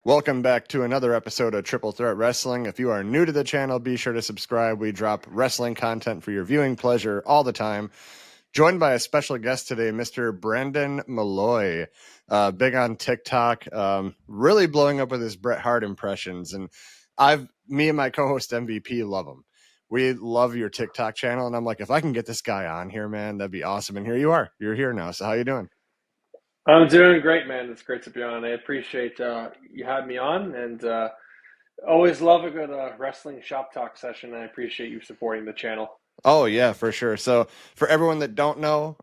Welcome back to another episode of Triple Threat Wrestling. If you are new to the channel, be sure to subscribe. We drop wrestling content for your viewing pleasure all the time. Joined by a special guest today, Mr. Brendan Malloy, big on TikTok, really blowing up with his Bret Hart impressions. And me and my co-host MVP love him. We love your TikTok channel, and I'm like, if I can get this guy on here, man, that'd be awesome. And here you are. You're here now. So how you doing? I'm doing great, man. It's great to be on. I appreciate you had me on, and always love a good wrestling shop talk session. I appreciate you supporting the channel. Oh yeah, for sure. So for everyone that don't know,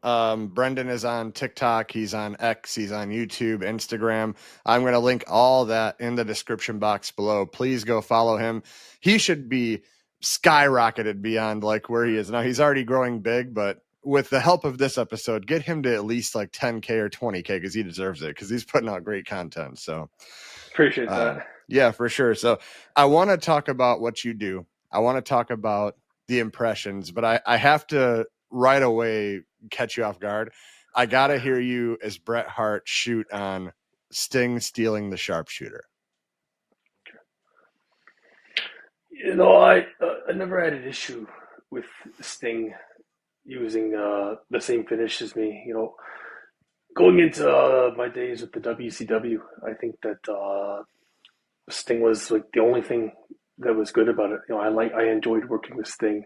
Brendan is on TikTok, he's on X, he's on YouTube, Instagram. I'm going to link all that in the description box below. Please go follow him. He should be skyrocketed beyond like where he is now. He's already growing big, but with the help of this episode, get him to at least like 10K or 20K because he deserves it because he's putting out great content. So Appreciate that. yeah, for sure. So I want to talk about what you do. I want to talk about the impressions, but I have to right away catch you off guard. I got to hear you as Bret Hart shoot on Sting stealing the sharpshooter. I never had an issue with Sting using the same finish as me. Going into my days with the WCW, I think that Sting was like the only thing that was good about it. I enjoyed working with Sting.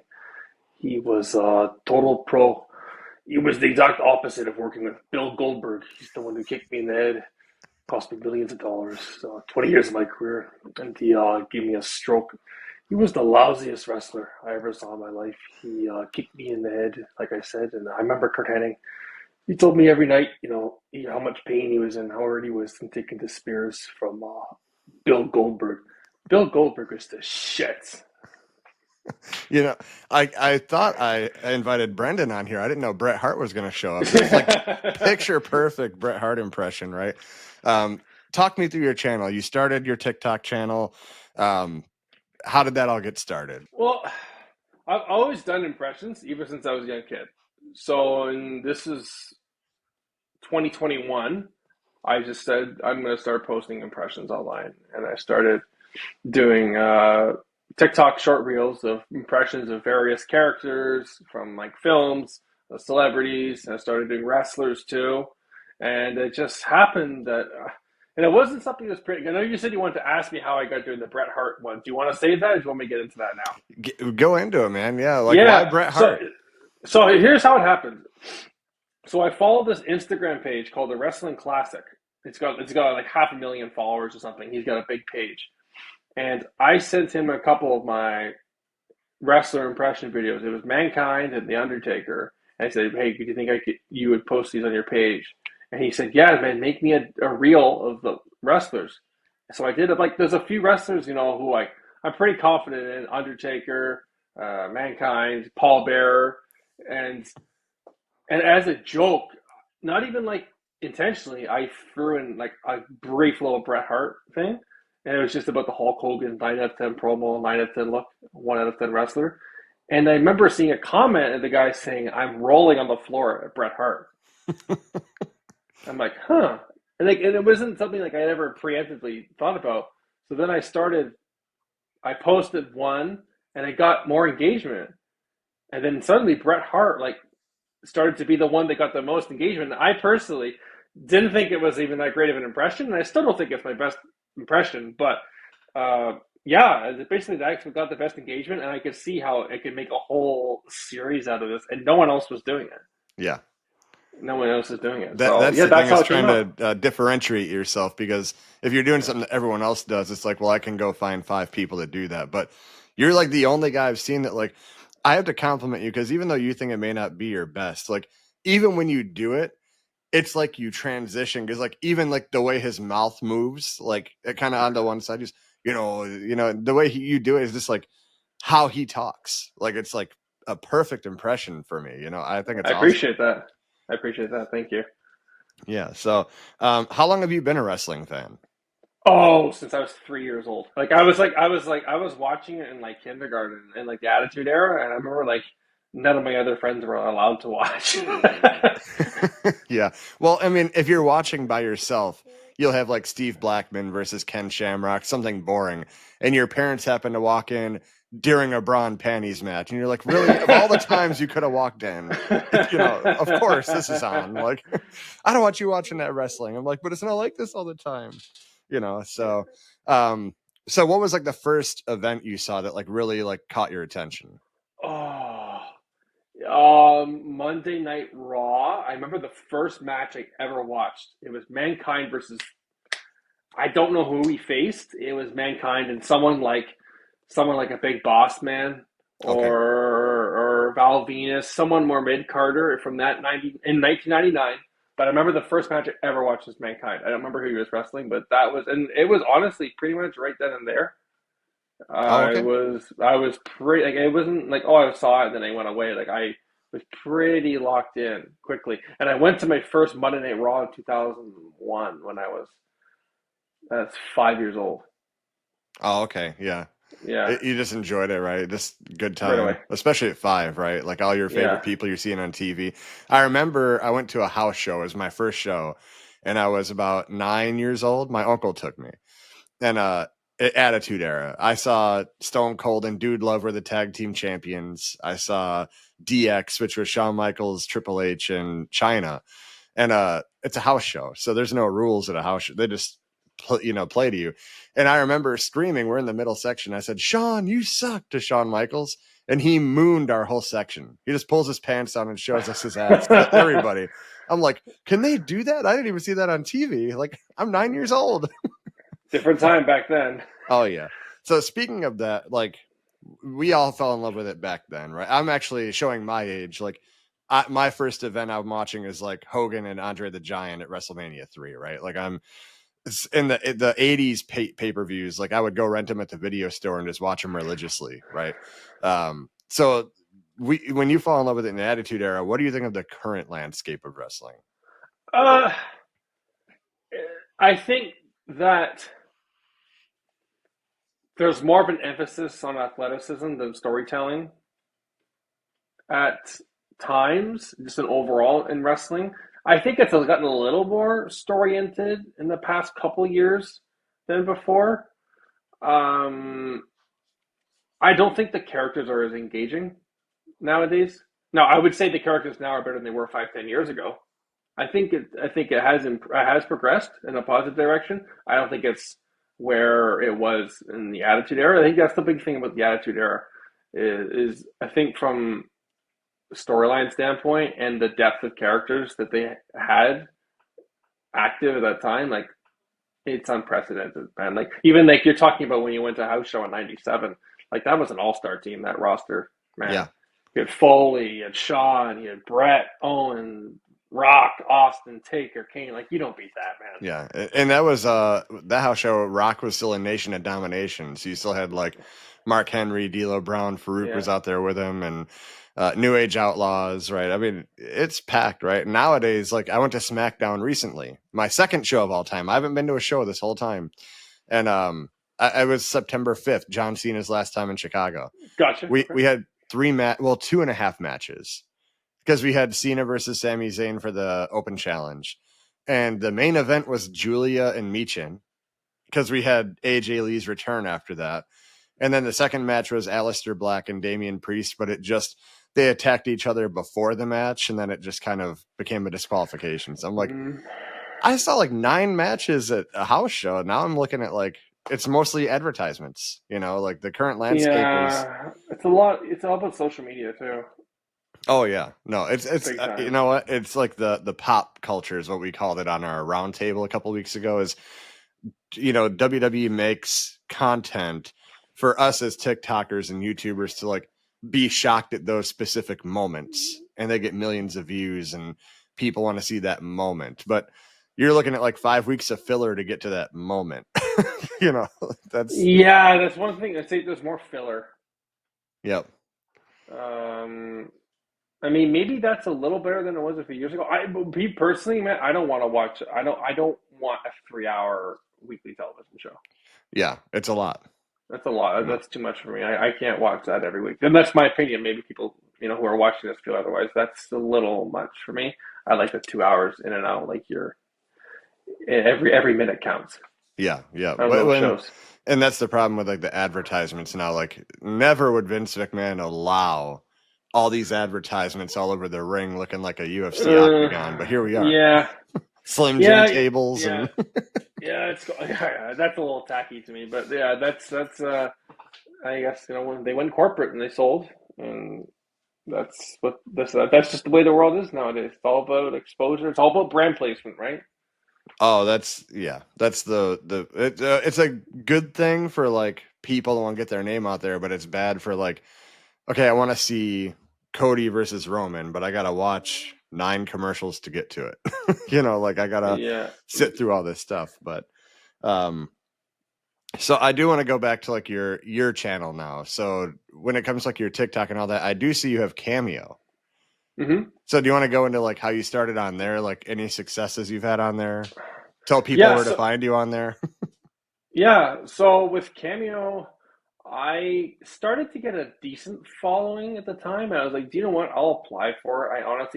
He was a total pro. He was the exact opposite of working with Bill Goldberg. He's the one who kicked me in the head, cost me millions of dollars, 20 years of my career, and he gave me a stroke. He was the lousiest wrestler I ever saw in my life. He kicked me in the head, like I said, and I remember Kurt Hennig. He told me every night, how much pain he was in, how hurt he was from taking the spears from Bill Goldberg. Bill Goldberg was the shit. You know, I thought I invited Brendan on here. I didn't know Bret Hart was going to show up. It's like picture perfect Bret Hart impression, right? Talk me through your channel. You started your TikTok channel. How did that all get started? Well, I've always done impressions, even since I was a young kid. So, and this is 2021. I just said I'm going to start posting impressions online, and I started doing TikTok short reels of impressions of various characters from like films, celebrities. And I started doing wrestlers too, and it just happened that. And it wasn't something that's pretty. I know you said you wanted to ask me how I got doing the Bret Hart one. Do you want to say that, or do you want me to get into that now? Go into it, man. Yeah, like why Yeah. Bret So, Hart? so here's how it happened. So I follow this Instagram page called the Wrestling Classic. It's got like 500,000 followers or something. He's got a big page, and I sent him a couple of my wrestler impression videos. It was Mankind and The Undertaker. And I said, "Hey, do you think you would post these on your page?" And he said, "Yeah, man, make me a reel of the wrestlers." So I did it. Like, there's a few wrestlers, who I'm pretty confident in: Undertaker, Mankind, Paul Bearer, and as a joke, not even like intentionally, I threw in like a brief little Bret Hart thing, and it was just about the Hulk Hogan 9 out of 10 promo, 9 out of 10 look, 1 out of 10 wrestler. And I remember seeing a comment of the guy saying, "I'm rolling on the floor at Bret Hart." I'm like, huh. And it wasn't something like I ever preemptively thought about. So then I posted one, and I got more engagement. And then suddenly Bret Hart like started to be the one that got the most engagement. I personally didn't think it was even that great of an impression, and I still don't think it's my best impression. But yeah, basically that got the best engagement, and I could see how it could make a whole series out of this, and no one else was doing it. Yeah. No one else is doing it. That So that's yeah, the thing that's how is it came trying up. to differentiate yourself because if you're doing Yeah. something that everyone else does, it's like, well, I can go find 5 people that do that. But you're like the only guy I've seen that like I have to compliment you because even though you think it may not be your best, like even when you do it, it's like you transition because like even like the way his mouth moves, like it kind of on the one side, just the way you do it is just like how he talks. Like it's like a perfect impression for me. I think it's I awesome. appreciate that. I appreciate that. Thank you. Yeah. So, how long have you been a wrestling fan? Oh, since I was 3 years old. I was watching it in like kindergarten and like the Attitude Era, and I remember like none of my other friends were allowed to watch. Yeah. Well, I mean, if you're watching by yourself, you'll have like Steve Blackman versus Ken Shamrock, something boring, and your parents happen to walk in during a bra and panties match, and you're like, really? Of all the times you could have walked in, of course this is on. Like, I don't want you watching that wrestling. I'm like, but it's not like this all the time, So, um, so what was like the first event you saw that like really like caught your attention? Oh, Monday Night Raw. I remember the first match I ever watched. It was Mankind versus, I don't know who he faced. It was Mankind and someone like a Big Boss Man Okay. or Val Venus, someone more mid Carter from that 1999. But I remember the first match I ever watched was Mankind. I don't remember who he was wrestling, but and it was honestly pretty much right then and there. Oh, I okay. was I was pretty like it wasn't like, oh, I saw it and then I went away. Like I was pretty locked in quickly. And I went to my first Monday Night Raw in 2001 when that's 5 years old. Oh, okay. Yeah. Yeah, You just enjoyed it, right? Just good right away. time, especially at 5, right? Like all your favorite Yeah, people you're seeing on TV. I remember I went to a house show. It was my first show, and I was about 9 years old. My uncle took me, and Attitude Era. I saw Stone Cold and Dude Love were the tag team champions. I saw DX, which was Shawn Michaels, Triple H, and China. And it's a house show, so there's no rules at a house show. They just play to you. And I remember screaming, we're in the middle section, I said, Shawn, you suck, to Shawn Michaels, and he mooned our whole section. He just pulls his pants down and shows us his ass to everybody. I'm like, can they do that? I didn't even see that on TV. Like, I'm 9 years old. different time back then. Oh yeah. So speaking of that, like, we all fell in love with it back then, right? I'm actually showing my age. Like, my first event I'm watching is like Hogan and Andre the Giant at WrestleMania 3, right? Like, I'm in the 80s pay-per-views. Like, I would go rent them at the video store and just watch them religiously, right? So when you fall in love with it in the Attitude Era, what do you think of the current landscape of wrestling? Uh, I think that there's more of an emphasis on athleticism than storytelling at times, just an overall in wrestling. I think it's gotten a little more story-oriented in the past couple years than before. Um, I don't think the characters are as engaging nowadays. Now, I would say the characters now are better than they were 5, 10 years ago. I think it has progressed in a positive direction. I don't think it's where it was in the Attitude Era. I think that's the big thing about the Attitude Era is I think from storyline standpoint and the depth of characters that they had active at that time, like it's unprecedented, man. Like even like you're talking about when you went to house show in '97, like that was an all-star team, that roster, man. Yeah. You had Foley, you had Shawn, you had Bret, Owen, Rock, Austin, Taker, Kane. Like you don't beat that, man. Yeah, and that was that house show. Rock was still a Nation of Domination, so you still had like Mark Henry, D'Lo Brown, Farouk Yeah. was out there with him, and New Age Outlaws, right? I mean, it's packed, right? Nowadays, like I went to SmackDown recently, my second show of all time. I haven't been to a show this whole time, and I was September 5th, John Cena's last time in Chicago. Gotcha. We Okay. we had 2.5 matches because we had Cena versus Sami Zayn for the Open Challenge. And the main event was Julia and Michin because we had AJ Lee's return after that. And then the second match was Aleister Black and Damian Priest, but they attacked each other before the match, and then it just kind of became a disqualification. So I'm like, Mm, I saw like 9 matches at a house show. Now I'm looking at like, it's mostly advertisements, like the current landscape is. yeah, it's a lot. It's all about social media too, Oh yeah, no, it's big you time. know what? It's like the pop culture is what we called it on our roundtable a couple weeks ago. Is WWE makes content for us as TikTokers and YouTubers to like be shocked at those specific moments, and they get millions of views, and people want to see that moment. But you're looking at like 5 weeks of filler to get to that moment. you know, that's Yeah, that's one thing. I'd say there's more filler. yep, Um, I mean, maybe that's a little better than it was a few years ago. Me personally, man, I don't want to watch. I don't want a 3 hour weekly television show. yeah, it's a lot. That's a lot. No. That's too much for me. I can't watch that every week. And that's my opinion. Maybe people, who are watching this feel otherwise. That's a little much for me. I like the 2 hours in and out. Like every minute counts Yeah, yeah. on those shows. And that's the problem with like the advertisements now. Like, never would Vince McMahon allow all these advertisements all over the ring looking like a UFC Uh, octagon, but here we are. yeah, Slim Jim yeah, tables yeah, and yeah. Yeah, that's a little tacky to me, but yeah, that's. I guess when they went corporate and they sold, and that's just the way the world is nowadays. It's all about exposure. It's all about brand placement, right? oh, that's yeah, that's it's a good thing for like people that want to get their name out there, but it's bad for like, okay, I want to see Cody versus Roman, but I gotta watch 9 commercials to get to it. Like I gotta Yeah. sit through all this stuff. But um, so I do want to go back to like your channel now. So when it comes to like your TikTok and all that, I do see you have Cameo. Hmm. So do you want to go into like how you started on there, like any successes you've had on there? Tell people Yeah. where to find you on there. So with Cameo, I started to get a decent following at the time. And I was like, do you know what? I'll apply for it. I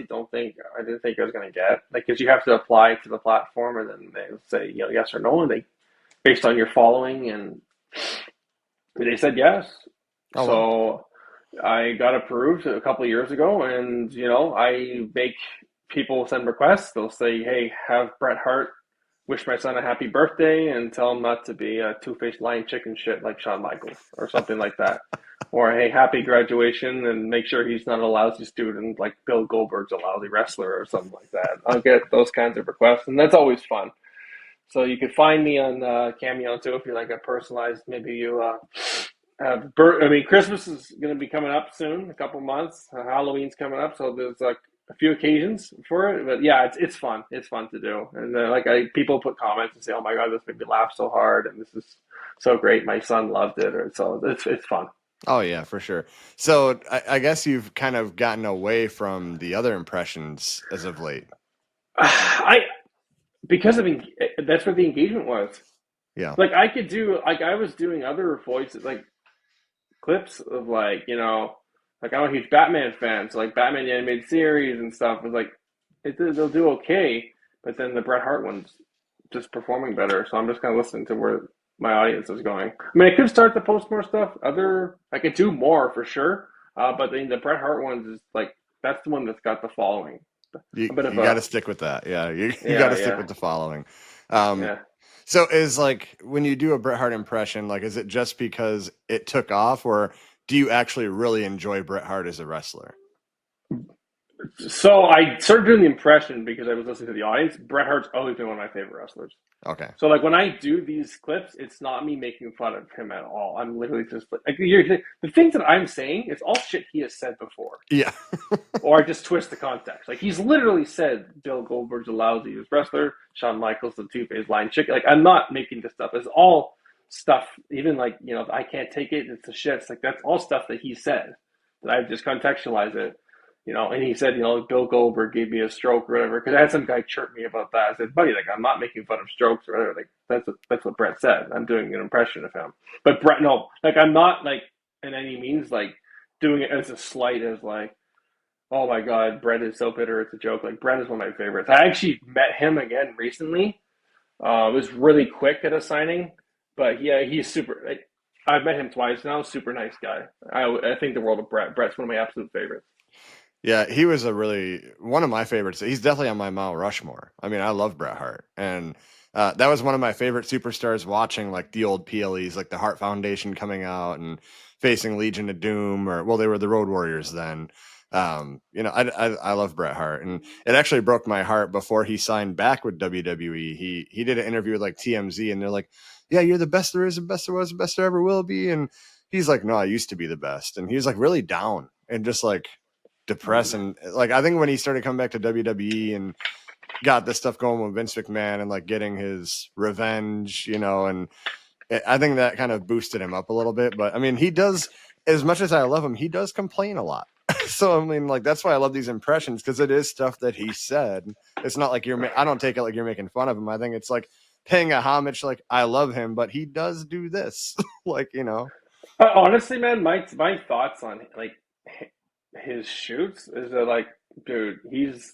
didn't think I was going to get, like, because you have to apply to the platform and then they say, yes or no. And they, based on your following, and they said yes. Oh wow. So I got approved a couple of years ago, and I make people send requests. They'll say, "Hey, have Bret Hart wish my son a happy birthday and tell him not to be a two-faced lying chicken shit like Shawn Michaels or something like that." Or, "Hey, happy graduation and make sure he's not a lousy student like Bill Goldberg's a lousy wrestler," or something like that. I'll get those kinds of requests, and that's always fun. So you can find me on Cameo too if you like a personalized. Maybe you Christmas is going to be coming up soon, a couple months. Halloween's coming up, so there's like a few occasions for it. But yeah, it's fun. It's fun to do, and people put comments and say, "Oh my god, this made me laugh so hard," and this is so great. My son loved it, or so it's fun. Oh yeah, for sure. So I guess you've kind of gotten away from the other impressions as of late. I because that's where the engagement was. Yeah. Like I could do like I was doing other voices like clips of like I'm a huge Batman fan, so like Batman the animated series and stuff was like they'll do okay, but then the Bret Hart one's just performing better. So I'm just kind of listening to where my audience is going. I mean, I could start to post more stuff. I could do more for sure, but the Bret Hart ones is like that's the one that's got the following. You A bit of you got a to stick with that. Yeah, you got yeah, to stick yeah, with the following. Um, yeah. so is like when you do a Bret Hart impression, like is it just because it took off, or do you actually really enjoy Bret Hart as a wrestler? So I started doing the impression because I was listening to the audience. Bret Hart's always been one of my favorite wrestlers. Okay. So like when I do these clips, it's not me making fun of him at all. I'm literally just like the things that I'm saying. It's all shit he has said before, Yeah. or I just twist the context. Like he's literally said Bill Goldberg's a lousy wrestler, Shawn Michaels the two-faced lying chicken. Like I'm not making this stuff. It's all stuff. Even like I can't take it. It's a shit. It's like that's all stuff that he said. That I just contextualize it. And he said, Bill Goldberg gave me a stroke or whatever. Because I had some guy chirp me about that. I said, buddy, like I'm not making fun of strokes or whatever. Like that's what Bret said. I'm doing an impression of him. But Bret, no, like I'm not like in any means like doing it as a slight as like, oh my god, Bret is so bitter. It's a joke. Like Bret is one of my favorites. I actually met him again recently. It was really quick at a signing, but yeah, he's super. Like, I've met him twice now. Super nice guy. I think the world of Bret. Bret's one of my absolute favorites. Yeah, he was one of my favorites. He's definitely on my Mount Rushmore. I mean, I love Bret Hart, and that was one of my favorite superstars. Watching like the old PLEs, like the Hart Foundation coming out and facing Legion of Doom, or well, they were the Road Warriors then. I love Bret Hart, and it actually broke my heart before he signed back with WWE. He did an interview with like TMZ, and they're like, "Yeah, you're the best there is, the best there was, the best there ever will be," and he's like, "No, I used to be the best," and he was like really down and just like depressed. And like I think when he started coming back to WWE and got this stuff going with Vince McMahon and like getting his revenge, and I think that kind of boosted him up a little bit. But I mean, he does, as much as I love him, he does complain a lot. So I mean, like that's why I love these impressions, because it is stuff that he said. It's not like I don't take it like you're making fun of him. I think it's like paying a homage, like I love him, but he does do this. Like, Honestly, man, my thoughts on like his shoots is that like, dude, he's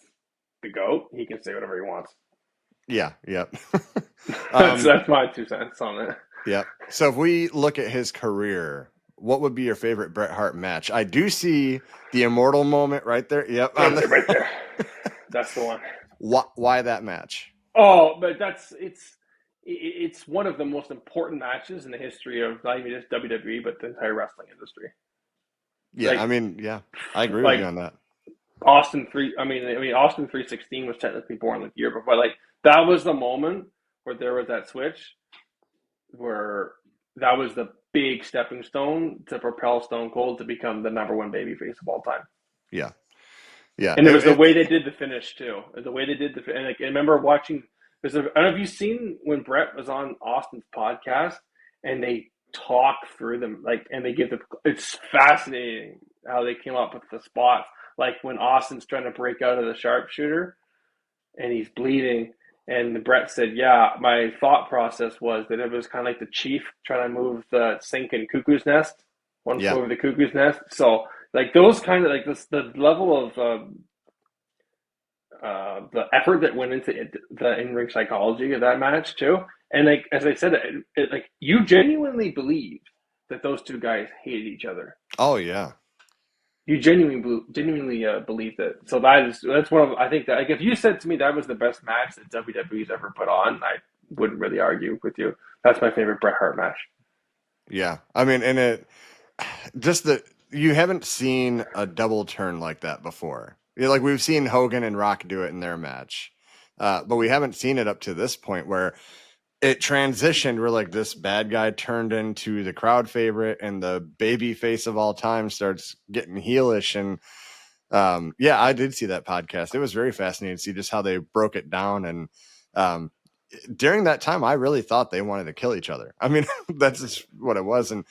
the goat. He can say whatever he wants. Yeah. Yep. That's my 2 cents on it. Yep. So if we look at his career, what would be your favorite Bret Hart match? I do see the immortal moment right there. Yep. That's it right there. That's the one. Why that match? Oh, but it's one of the most important matches in the history of not even just WWE, but the entire wrestling industry. Yeah. Like, Yeah, I agree with like you on that. Austin 3. I mean, Austin 316 was technically born like the year before. Like that was the moment where there was that switch, where that was the big stepping stone to propel Stone Cold to become the number one babyface of all time. Yeah. Yeah. And it was the way they did the finish too. The way they did and like, I remember watching. I don't know if you've seen when Bret was on Austin's podcast and they talk through them, like, and they give the. It's fascinating how they came up with the spots. Like when Austin's trying to break out of the sharpshooter and he's bleeding, and Bret said, "Yeah, my thought process was that it was kind of like the chief trying to move the sinking cuckoo's nest, one flew over the cuckoo's nest." So like those kind of like this, the level of the effort that went into the in-ring psychology of that match too. And like as I said, like you genuinely believed that those two guys hated each other. Oh yeah. You genuinely believe that. So that's one of, I think that like if you said to me that was the best match that WWE's ever put on, I wouldn't really argue with you. That's my favorite Bret Hart match. Yeah. I mean, and it just that you haven't seen a double turn like that before. Like we've seen Hogan and Rock do it in their match, but we haven't seen it up to this point where it transitioned where like this bad guy turned into the crowd favorite and the baby face of all time starts getting heelish. And yeah, I did see that podcast. It was very fascinating to see just how they broke it down. And during that time, I really thought they wanted to kill each other. I mean, that's just what it was. And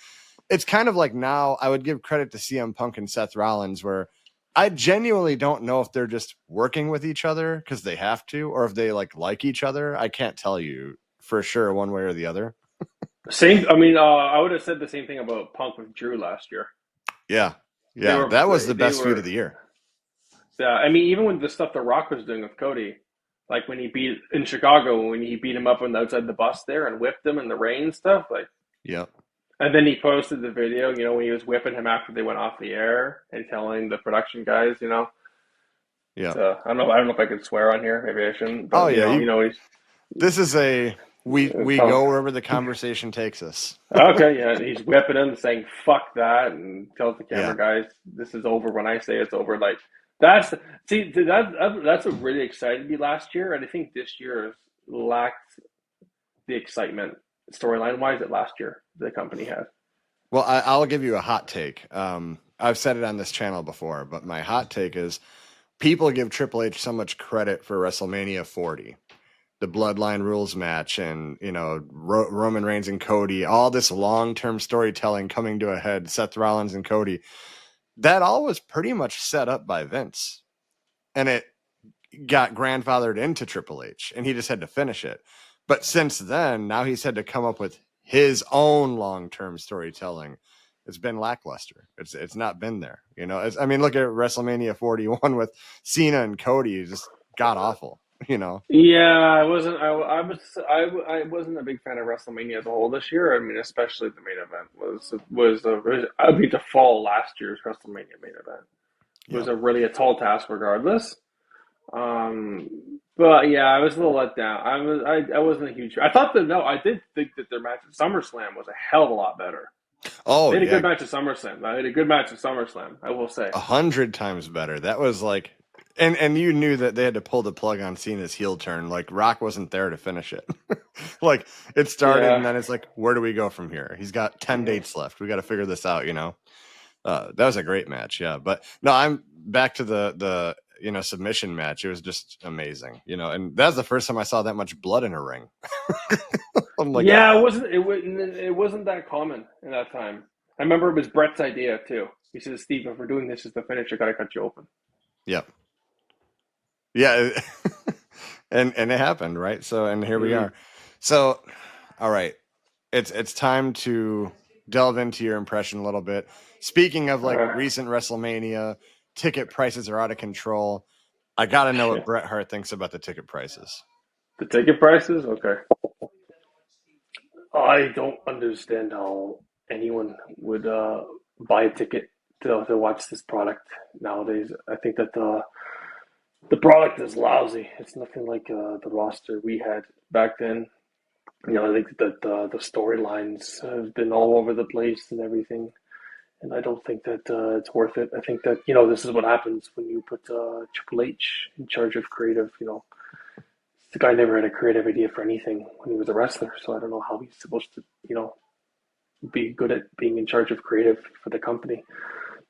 it's kind of like now I would give credit to CM Punk and Seth Rollins, where I genuinely don't know if they're just working with each other because they have to, or if they like each other. I can't tell you for sure one way or the other. Same. I mean, I would have said the same thing about Punk with Drew last year. Yeah. Yeah. That was the best feud of the year. Yeah. I mean, even with the stuff that Rock was doing with Cody, like when he beat in Chicago, when he beat him up on the outside the bus there and whipped him in the rain and stuff, like. Yeah. And then he posted the video, when he was whipping him after they went off the air and telling the production guys, Yeah. So, I don't know if I could swear on here. Maybe I shouldn't. But, oh yeah. This is we go wherever the conversation takes us. Okay, yeah, he's whipping him, saying "fuck that," and tells the camera guys, "This is over when I say it's over." Like that's what really excited me last year, and I think this year lacked the excitement storyline wise that last year the company had. Well, I'll give you a hot take. I've said it on this channel before, but my hot take is people give Triple H so much credit for WrestleMania 40. The Bloodline Rules match and, Roman Reigns and Cody, all this long-term storytelling coming to a head, Seth Rollins and Cody, that all was pretty much set up by Vince. And it got grandfathered into Triple H, and he just had to finish it. But since then, now he's had to come up with his own long-term storytelling. It's been lackluster. It's not been there. I mean, look at WrestleMania 41 with Cena and Cody, just god awful. Yeah, I wasn't. I wasn't a big fan of WrestleMania as a whole this year. I mean, especially the main event was I mean, to fall last year's WrestleMania main event was a tall task, regardless. But yeah, I was a little let down. I wasn't a huge. I did think that their match at SummerSlam was a hell of a lot better. Oh, they had a good match at SummerSlam. I had a good match at SummerSlam. I will say 100 times better. That was like. And you knew that they had to pull the plug on Cena's heel turn. Like Rock wasn't there to finish it. Like it started and then it's like, where do we go from here? He's got 10 dates left. We got to figure this out, that was a great match. Yeah. But no, I'm back to the submission match. It was just amazing, and that's the first time I saw that much blood in a ring. I'm like, it wasn't that common in that time. I remember it was Bret's idea too. He said, "Steve, if we're doing this as the finish, I got to cut you open." Yep. Yeah. and it happened, right? So, and here we are. So, all right. It's time to delve into your impression a little bit. Speaking of recent WrestleMania, ticket prices are out of control. I got to know what Bret Hart thinks about the ticket prices. The ticket prices? Okay. I don't understand how anyone would buy a ticket to watch this product nowadays. I think that the product is lousy. It's nothing like the roster we had back then. I think that the storylines have been all over the place and everything, and I don't think that it's worth it. I think that this is what happens when you put Triple H in charge of creative. The guy never had a creative idea for anything when he was a wrestler, so I don't know how he's supposed to be good at being in charge of creative for the company.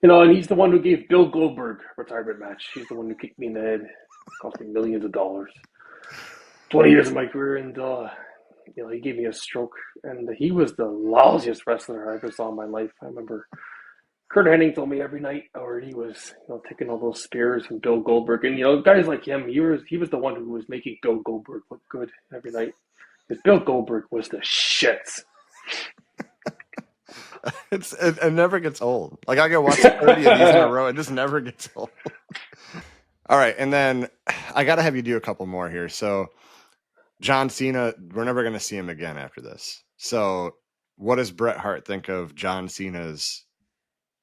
And he's the one who gave Bill Goldberg a retirement match. He's the one who kicked me in the head, cost me millions of dollars. 20 years of my career, and he gave me a stroke, and he was the lousiest wrestler I ever saw in my life. I remember Kurt Hennig told me every night, or he was taking all those spears from Bill Goldberg, and guys like him, he was the one who was making Bill Goldberg look good every night. Because Bill Goldberg was the shits. It never gets old. Like I can watch 30 of these in a row. It just never gets old. All right, and then I got to have you do a couple more here. So John Cena, we're never going to see him again after this. So what does Bret Hart think of John Cena's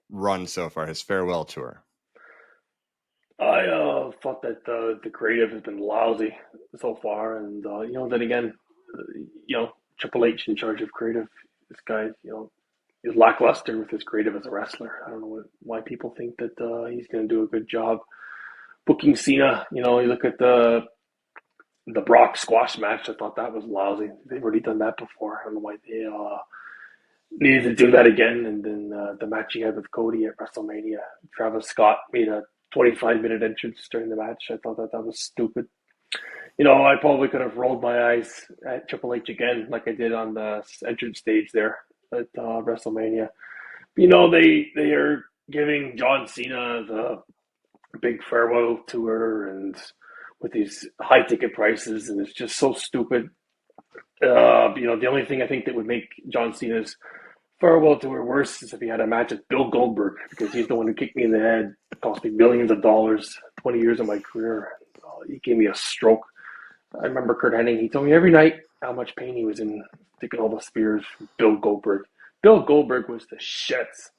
run so far, his farewell tour? I thought that the creative has been lousy so far, and then again, Triple H in charge of creative. This guy, is lackluster with his creative as a wrestler. I don't know why people think that he's going to do a good job booking Cena. You look at the Brock squash match. I thought that was lousy. They've already done that before. I don't know why they needed to do that again. And then the match he had with Cody at WrestleMania, Travis Scott made a 25-minute entrance during the match. I thought that was stupid. I probably could have rolled my eyes at Triple H again, like I did on the entrance stage there at WrestleMania. They are giving John Cena the big farewell tour and with these high ticket prices, and it's just so stupid. The only thing I think that would make John Cena's farewell tour worse is if he had a match with Bill Goldberg, because he's the one who kicked me in the head, cost me millions of dollars, 20 years of my career. He gave me a stroke. I remember Kurt Hennig, he told me every night how much pain he was in taking all the spears from Bill Goldberg. Bill Goldberg was the shits.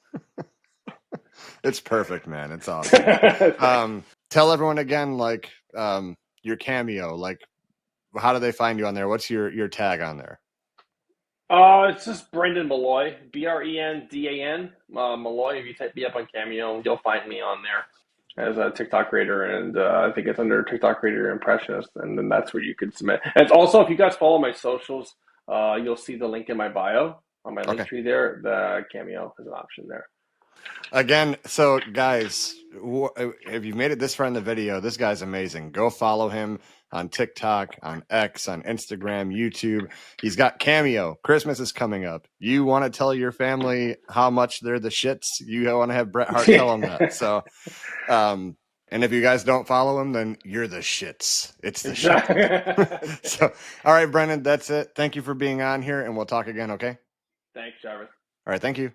It's perfect, man. It's awesome. Tell everyone again, your cameo, how do they find you on there? What's your tag on there? It's just Brendan Malloy, Brendan, Malloy. If you type me up on Cameo, you'll find me on there as a TikTok creator, and I think it's under TikTok creator impressionist, and then that's where you can submit. And it's also, if you guys follow my socials, you'll see the link in my bio on my link tree there. The Cameo is an option there. Again, so guys, if you made it this far in the video, this guy's amazing. Go follow him on TikTok, on X, on Instagram, YouTube. He's got Cameo. Christmas is coming up. You want to tell your family how much they're the shits? You want to have Bret Hart tell them that. So, and if you guys don't follow him, then you're the shits. It's the shit. So, all right, Brendan, that's it. Thank you for being on here, and we'll talk again, okay? Thanks, Jarvis. All right, thank you.